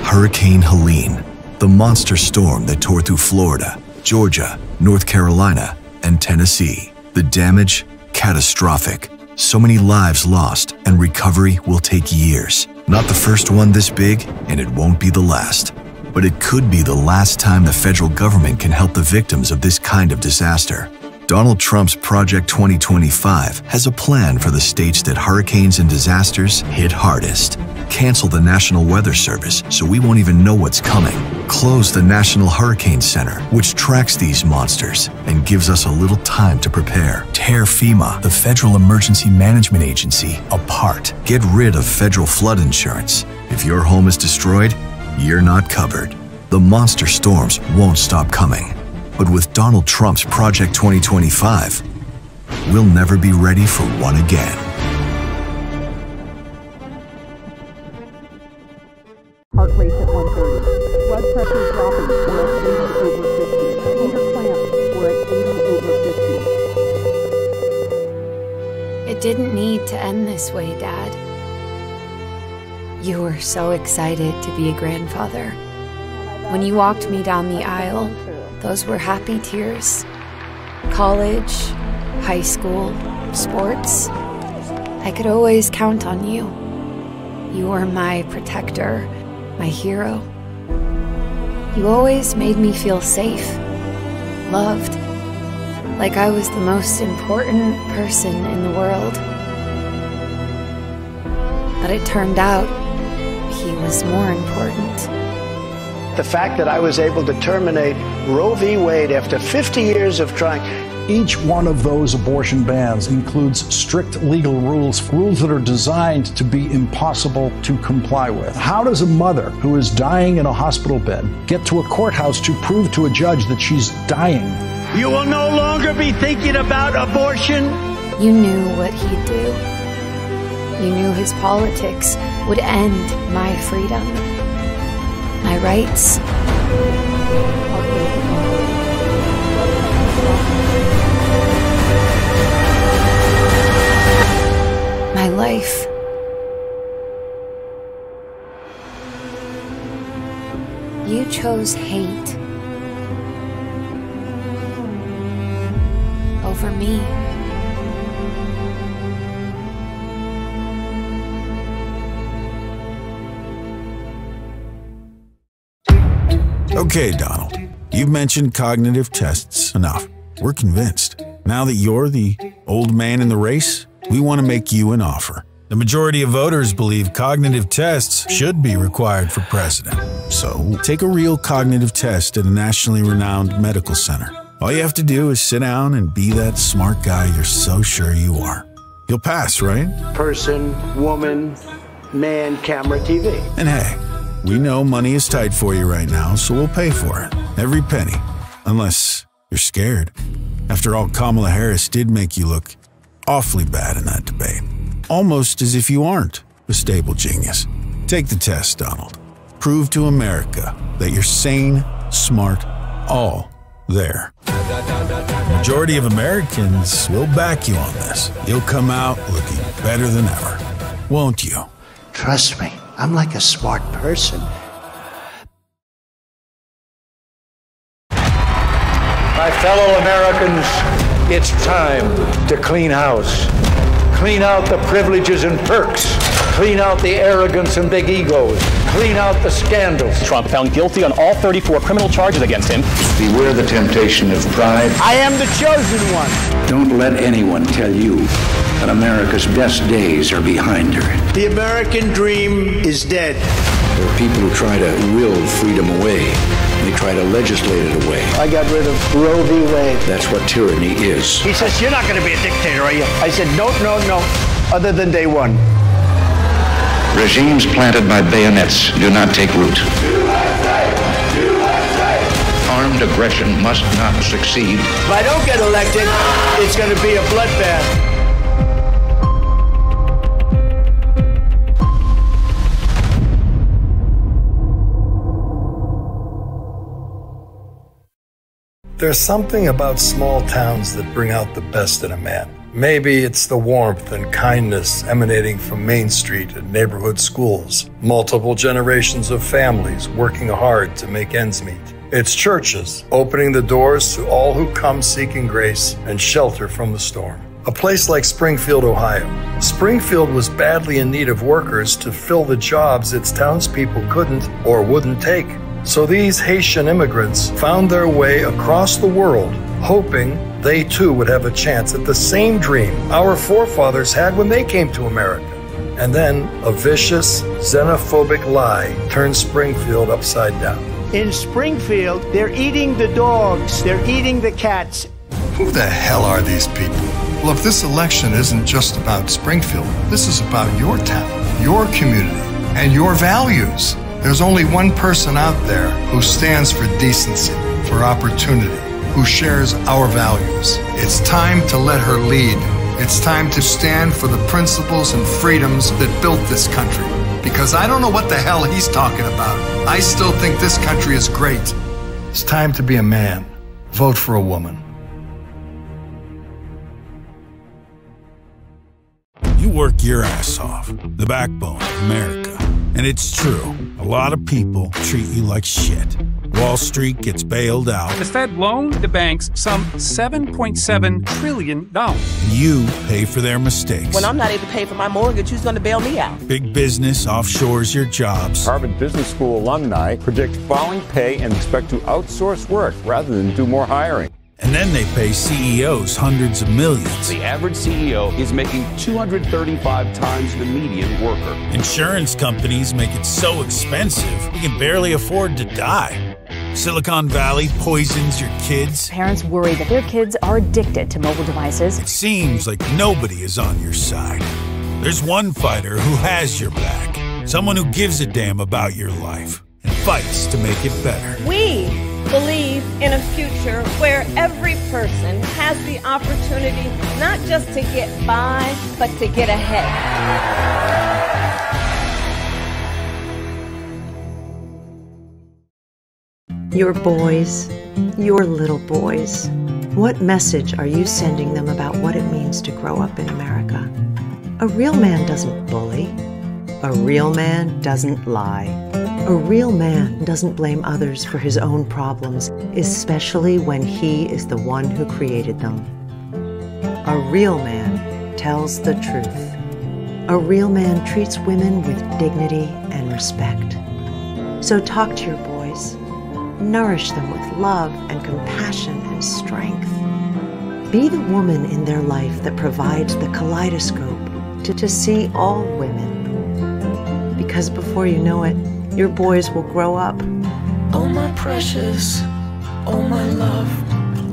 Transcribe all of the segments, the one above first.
Hurricane Helene, the monster storm that tore through Florida, Georgia, North Carolina, and Tennessee. The damage, catastrophic. So many lives lost, and recovery will take years. Not the first one this big, and it won't be the last. But it could be the last time the federal government can help the victims of this kind of disaster. Donald Trump's Project 2025 has a plan for the states that hurricanes and disasters hit hardest. Cancel the National Weather Service so we won't even know what's coming. Close the National Hurricane Center, which tracks these monsters and gives us a little time to prepare. Tear FEMA, the Federal Emergency Management Agency, apart. Get rid of federal flood insurance. If your home is destroyed, you're not covered. The monster storms won't stop coming. But with Donald Trump's Project 2025, we'll never be ready for one again. Heart rate at 130. Blood pressure dropping. We're at 80/50. Finger clamps. We're at 80/50. It didn't need to end this way, Dad. You were so excited to be a grandfather. When you walked me down the aisle, those were happy tears. College, high school, sports. I could always count on you. You were my protector, my hero. You always made me feel safe, loved, like I was the most important person in the world. But it turned out he was more important. The fact that I was able to terminate Roe v. Wade after 50 years of trying. Each one of those abortion bans includes strict legal rules that are designed to be impossible to comply with. How does a mother who is dying in a hospital bed get to a courthouse to prove to a judge that she's dying? You will no longer be thinking about abortion. You knew what he'd do. You knew his politics would end my freedom, my rights. My life. You chose hate over me. Okay, Donald. You've mentioned cognitive tests enough. We're convinced. Now that you're the old man in the race, we want to make you an offer. The majority of voters believe cognitive tests should be required for president. So, take a real cognitive test at a nationally renowned medical center. All you have to do is sit down and be that smart guy you're so sure you are. You'll pass, right? Person, woman, man, camera, TV. And hey, we know money is tight for you right now, so we'll pay for it. Every penny. Unless you're scared. After all, Kamala Harris did make you look awfully bad in that debate. Almost as if you aren't a stable genius. Take the test, Donald. Prove to America that you're sane, smart, all there. The majority of Americans will back you on this. You'll come out looking better than ever. Won't you? Trust me, I'm like a smart person. My fellow Americans, it's time to clean house. Clean out the privileges and perks. Clean out the arrogance and big egos. Clean out the scandals. Trump found guilty on all 34 criminal charges against him. Beware the temptation of pride. I am the chosen one. Don't let anyone tell you that America's best days are behind her. The American dream is dead. There are people who try to will freedom away. They try to legislate it away. I got rid of Roe v. Wade. That's what tyranny is. He says, you're not going to be a dictator, are you? I said, no, other than day one. Regimes planted by bayonets do not take root. Armed aggression must not succeed. If I don't get elected, it's going to be a bloodbath. There's something about small towns that bring out the best in a man. Maybe it's the warmth and kindness emanating from Main Street and neighborhood schools, multiple generations of families working hard to make ends meet. It's churches opening the doors to all who come seeking grace and shelter from the storm. A place like Springfield, Ohio. Springfield was badly in need of workers to fill the jobs its townspeople couldn't or wouldn't take. So these Haitian immigrants found their way across the world, hoping they too would have a chance at the same dream our forefathers had when they came to America. And then a vicious, xenophobic lie turned Springfield upside down. In Springfield, they're eating the dogs, they're eating the cats. Who the hell are these people? Well, if this election isn't just about Springfield, this is about your town, your community, and your values. There's only one person out there who stands for decency, for opportunity, who shares our values. It's time to let her lead. It's time to stand for the principles and freedoms that built this country. Because I don't know what the hell he's talking about. I still think this country is great. It's time to be a man. Vote for a woman. You work your ass off, the backbone of America. And it's true, a lot of people treat you like shit. Wall Street gets bailed out. The Fed loaned the banks some $7.7 trillion. You pay for their mistakes. When I'm not able to pay for my mortgage, who's going to bail me out? Big business offshores your jobs. Harvard Business School alumni predict falling pay and expect to outsource work rather than do more hiring. And then they pay CEOs hundreds of millions. The average CEO is making 235 times the median worker. Insurance companies make it so expensive, we can barely afford to die. Silicon Valley poisons your kids. Parents worry that their kids are addicted to mobile devices. It seems like nobody is on your side. There's one fighter who has your back. Someone who gives a damn about your life and fights to make it better. We believe in a future where every person has the opportunity not just to get by, but to get ahead. Your boys, your little boys, what message are you sending them about what it means to grow up in America? A real man doesn't bully. A real man doesn't lie. A real man doesn't blame others for his own problems, especially when he is the one who created them. A real man tells the truth. A real man treats women with dignity and respect. So talk to your boys. Nourish them with love and compassion and strength. Be the woman in their life that provides the kaleidoscope to see all women. Because before you know it, your boys will grow up. Oh my precious, oh my love,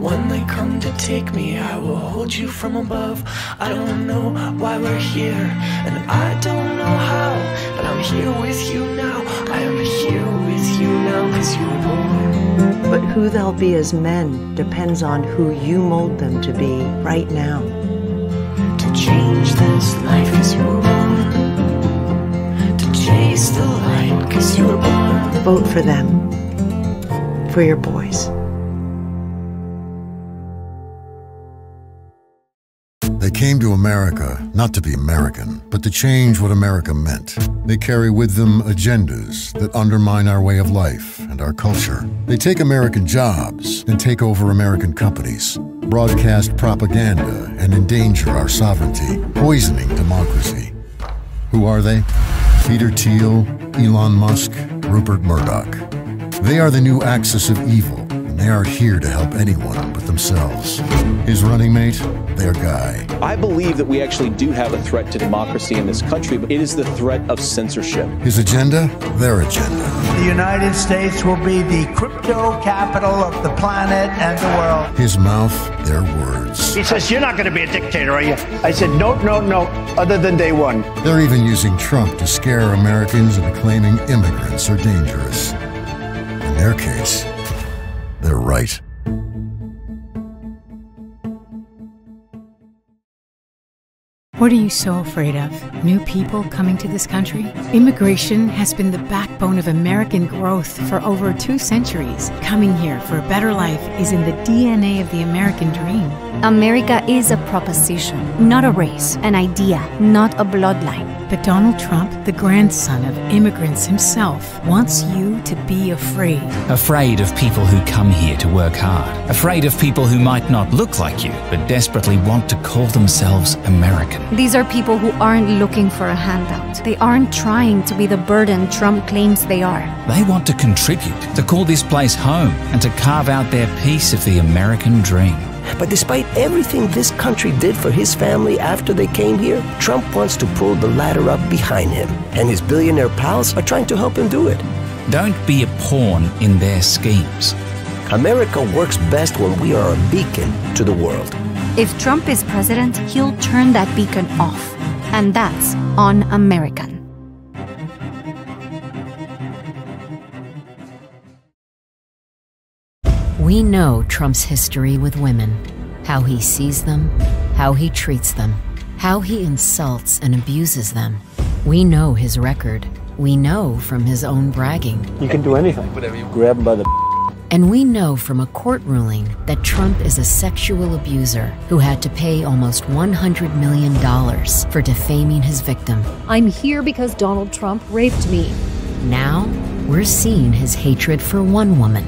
when they come to take me, I will hold you from above. I don't know why we're here, and I don't know how, but I'm here with you now. I am here with you now, 'cause you were born. But who they'll be as men depends on who you mold them to be right now. To change this life, 'cause you were born. Chase the light, 'cause you were born. Vote for them. For your boys. They came to America not to be American, but to change what America meant. They carry with them agendas that undermine our way of life and our culture. They take American jobs and take over American companies, broadcast propaganda and endanger our sovereignty, poisoning democracy. Who are they? Peter Thiel, Elon Musk, Rupert Murdoch. They are the new axis of evil, and they aren't here to help anyone but themselves. His running mate, their guy. I believe that we actually do have a threat to democracy in this country, but it is the threat of censorship. His agenda, their agenda. The United States will be the crypto capital of the planet and the world. His mouth, their words. He says, "You're not going to be a dictator, are you?" I said, no, other than day one. They're even using Trump to scare Americans into claiming immigrants are dangerous. In their case, they're right. What are you so afraid of? New people coming to this country? Immigration has been the backbone of American growth for over 2 centuries. Coming here for a better life is in the DNA of the American dream. America is a proposition, not a race, an idea, not a bloodline. But Donald Trump, the grandson of immigrants himself, wants you to be afraid. Afraid of people who come here to work hard. Afraid of people who might not look like you, but desperately want to call themselves American. These are people who aren't looking for a handout. They aren't trying to be the burden Trump claims they are. They want to contribute, to call this place home, and to carve out their piece of the American dream. But despite everything this country did for his family after they came here, Trump wants to pull the ladder up behind him, and his billionaire pals are trying to help him do it. Don't be a pawn in their schemes. America works best when we are a beacon to the world. If Trump is president, he'll turn that beacon off. And that's un-American. We know Trump's history with women, how he sees them, how he treats them, how he insults and abuses them. We know his record. We know from his own bragging. You can do anything. Whatever you grab him by the And we know from a court ruling that Trump is a sexual abuser who had to pay almost $100 million for defaming his victim. I'm here because Donald Trump raped me. Now, we're seeing his hatred for one woman,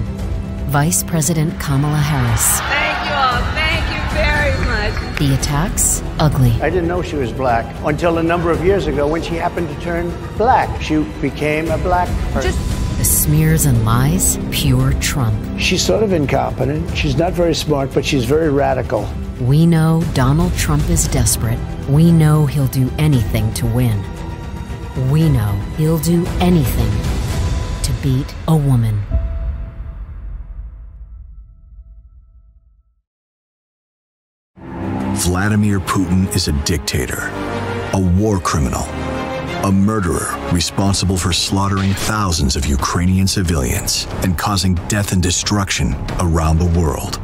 Vice President Kamala Harris. Thank you all. Thank you very much. The attacks, ugly. I didn't know she was black until a number of years ago when she happened to turn black. She became a black person. The smears and lies, pure Trump. She's sort of incompetent. She's not very smart, but she's very radical. We know Donald Trump is desperate. We know he'll do anything to win. We know he'll do anything to beat a woman. Vladimir Putin is a dictator, a war criminal, a murderer responsible for slaughtering thousands of Ukrainian civilians and causing death and destruction around the world.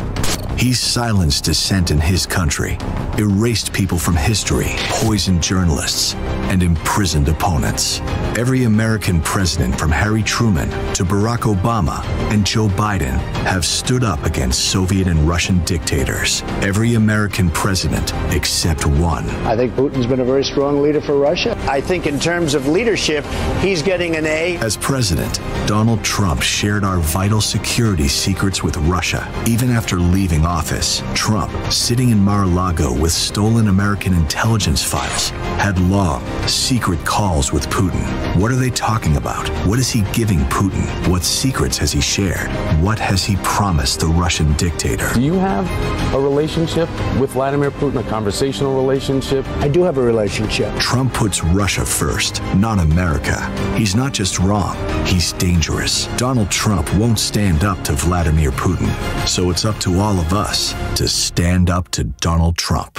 He's silenced dissent in his country, erased people from history, poisoned journalists, and imprisoned opponents. Every American president from Harry Truman to Barack Obama and Joe Biden have stood up against Soviet and Russian dictators. Every American president except one. I think Putin's been a very strong leader for Russia. I think in terms of leadership, he's getting an A. As president, Donald Trump shared our vital security secrets with Russia. Even after leaving office, Trump, sitting in Mar-a-Lago with stolen American intelligence files, had long, secret calls with Putin. What are they talking about? What is he giving Putin? What secrets has he shared? What has he promised the Russian dictator? Do you have a relationship with Vladimir Putin, a conversational relationship? I do have a relationship. Trump puts Russia first, not America. He's not just wrong, he's dangerous. Donald Trump won't stand up to Vladimir Putin, so it's up to all of us to stand up to Donald Trump.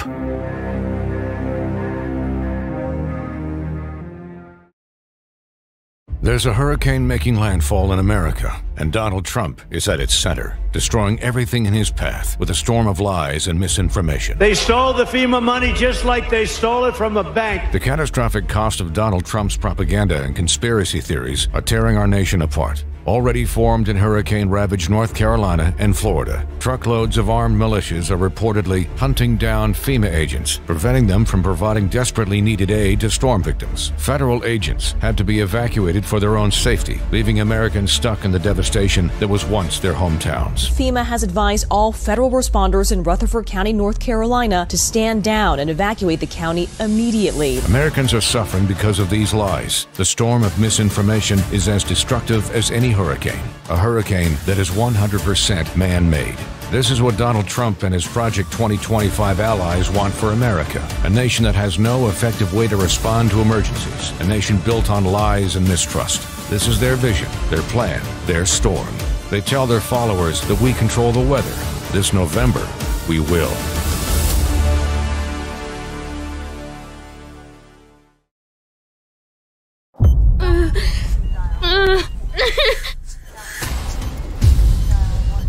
There's a hurricane making landfall in America, and Donald Trump is at its center, destroying everything in his path with a storm of lies and misinformation. They stole the FEMA money just like they stole it from a bank. The catastrophic cost of Donald Trump's propaganda and conspiracy theories are tearing our nation apart. Already formed in hurricane-ravaged North Carolina and Florida, truckloads of armed militias are reportedly hunting down FEMA agents, preventing them from providing desperately needed aid to storm victims. Federal agents had to be evacuated for their own safety, leaving Americans stuck in the devastation that was once their hometowns. FEMA has advised all federal responders in Rutherford County, North Carolina, to stand down and evacuate the county immediately. Americans are suffering because of these lies. The storm of misinformation is as destructive as any hurricane, a hurricane that is 100% man-made. This is what Donald Trump and his Project 2025 allies want for America, a nation that has no effective way to respond to emergencies, a nation built on lies and mistrust. This is their vision, their plan, their storm. They tell their followers that we control the weather. This November, we will.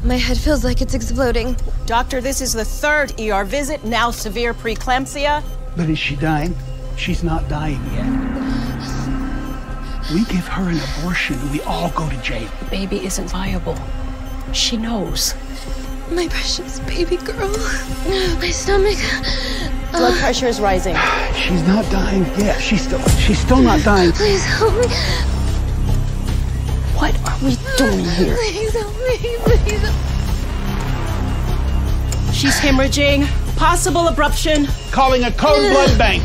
My head feels like it's exploding. Doctor, this is the third ER visit, now severe preeclampsia. But is she dying? She's not dying yet. We give her an abortion, we all go to jail. The baby isn't viable. She knows. My precious baby girl. My stomach. Blood pressure is rising. She's not dying yet. She's still not dying. Please help me. What are we doing here? Please help me. Please help me. She's hemorrhaging. Possible abruption. Calling a code blood bank.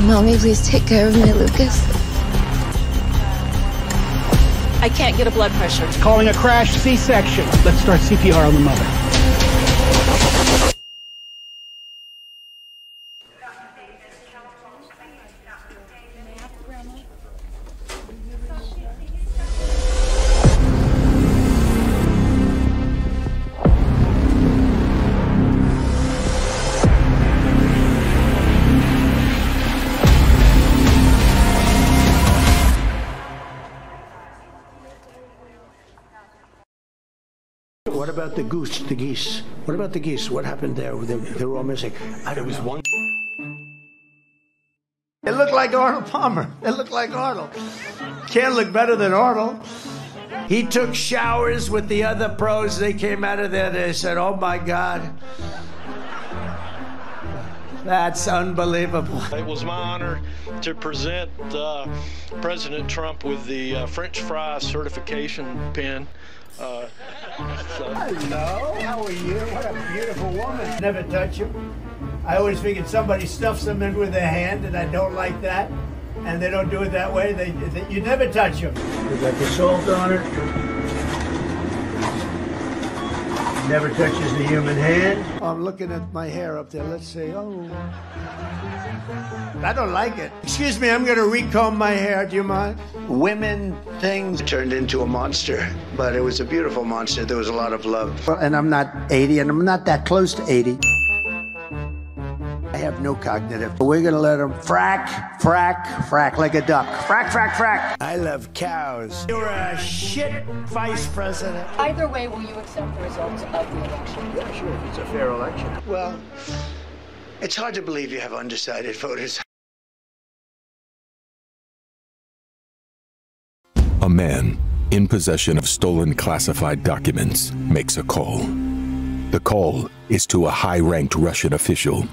Mommy, please take care of me, Lucas. I can't get a blood pressure. Calling a crash C-section. Let's start CPR on the mother. What about the goose, the geese? What about the geese? What happened there? They were all missing. There was one. It looked like Arnold Palmer. It looked like Arnold. Can't look better than Arnold. He took showers with the other pros. They came out of there. They said, "Oh my God, that's unbelievable." It was my honor to present President Trump with the French fry certification pin. Hello, how are you? What a beautiful woman. Never touch him. I always figured somebody stuffs them in with their hand, and I don't like that. And they don't do it that way. You never touch them. We got the salt on it. Never touches the human hand. I'm looking at my hair up there. Let's see. Oh, I don't like it. Excuse me, I'm going to recomb my hair. Do you mind? Women things turned into a monster, but it was a beautiful monster. There was a lot of love. And I'm not 80, and I'm not that close to 80. I have no cognitive. We're going to let them frack, frack, frack like a duck. Frack, frack, frack. I love cows. You're a shit vice president. Either way, will you accept the results of the election? Yeah, sure. It's a fair election. Well, it's hard to believe you have undecided voters. A man in possession of stolen classified documents makes a call. The call is to a high-ranked Russian official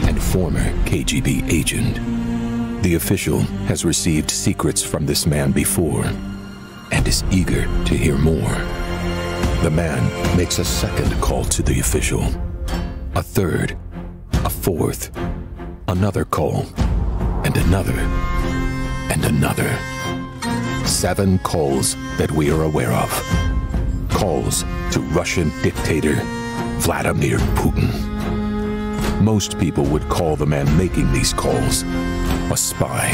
and former KGB agent. The official has received secrets from this man before and is eager to hear more. The man makes a second call to the official, a third, a fourth, another call, and another, and another. 7 calls that we are aware of. Calls to Russian dictator Vladimir Putin. Most people would call the man making these calls a spy.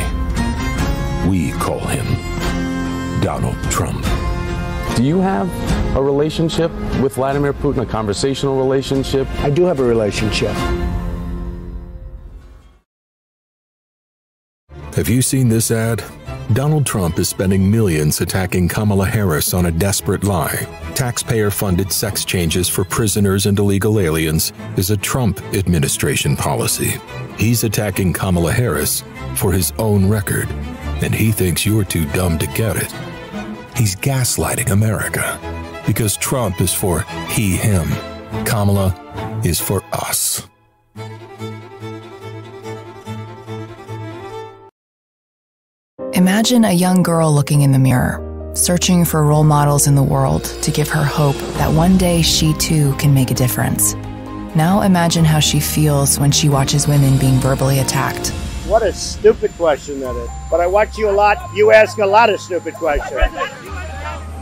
We call him Donald Trump. Do you have a relationship with Vladimir Putin, a conversational relationship? I do have a relationship. Have you seen this ad? Donald Trump is spending millions attacking Kamala Harris on a desperate lie. Taxpayer-funded sex changes for prisoners and illegal aliens is a Trump administration policy. He's attacking Kamala Harris for his own record, and he thinks you're too dumb to get it. He's gaslighting America because Trump is for he, him. Kamala is for us. Imagine a young girl looking in the mirror, searching for role models in the world to give her hope that one day she too can make a difference. Now imagine how she feels when she watches women being verbally attacked. What a stupid question that is. But I watch you a lot. You ask a lot of stupid questions.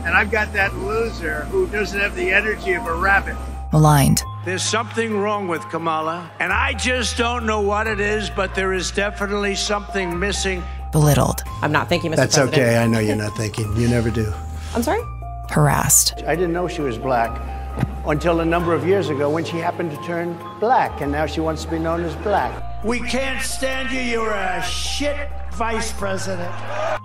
And I've got that loser who doesn't have the energy of a rabbit. Maligned. There's something wrong with Kamala, and I just don't know what it is, but there is definitely something missing. Belittled. I'm not thinking, Mr. That's President. okay. I know you're not thinking. You never do. I'm sorry? Harassed. I didn't know she was black. until a number of years ago when she happened to turn black, and now she wants to be known as black. We can't stand you. You're a shit vice president.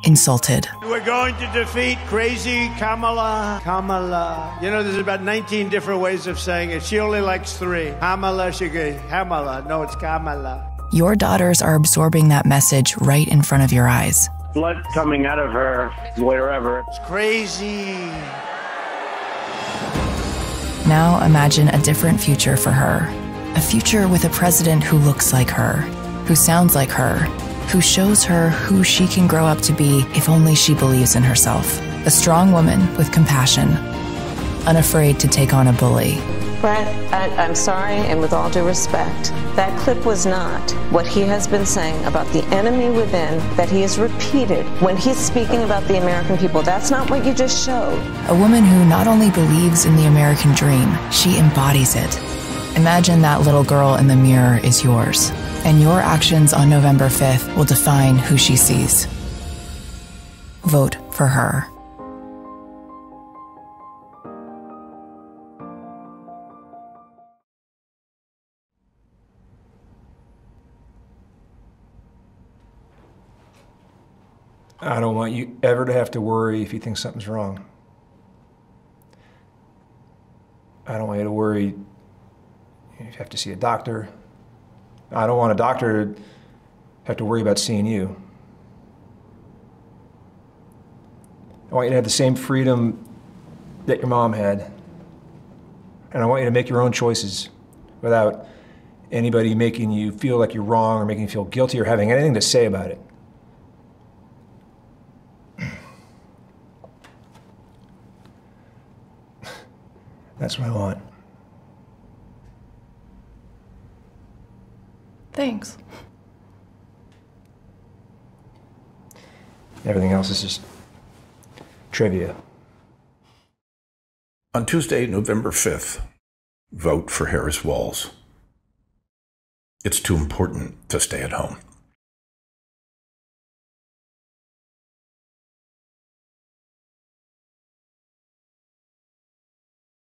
Insulted. We're going to defeat crazy Kamala. Kamala. You know, there's about 19 different ways of saying it. She only likes 3. Kamala, she goes, Kamala. No, it's Kamala. Your daughters are absorbing that message right in front of your eyes. Blood coming out of her, wherever. It's crazy. Now imagine a different future for her. A future with a president who looks like her, who sounds like her, who shows her who she can grow up to be if only she believes in herself. A strong woman with compassion, unafraid to take on a bully. Brett, I'm sorry, and with all due respect, that clip was not what he has been saying about the enemy within that he has repeated when he's speaking about the American people. That's not what you just showed. A woman who not only believes in the American dream, she embodies it. Imagine that little girl in the mirror is yours, and your actions on November 5th will define who she sees. Vote for her. I don't want you ever to have to worry if you think something's wrong. I don't want you to worry if you have to see a doctor. I don't want a doctor to have to worry about seeing you. I want you to have the same freedom that your mom had. And I want you to make your own choices without anybody making you feel like you're wrong or making you feel guilty or having anything to say about it. That's what I want. Thanks. Everything else is just trivia. On Tuesday, November 5th, vote for Harris Walz. It's too important to stay at home.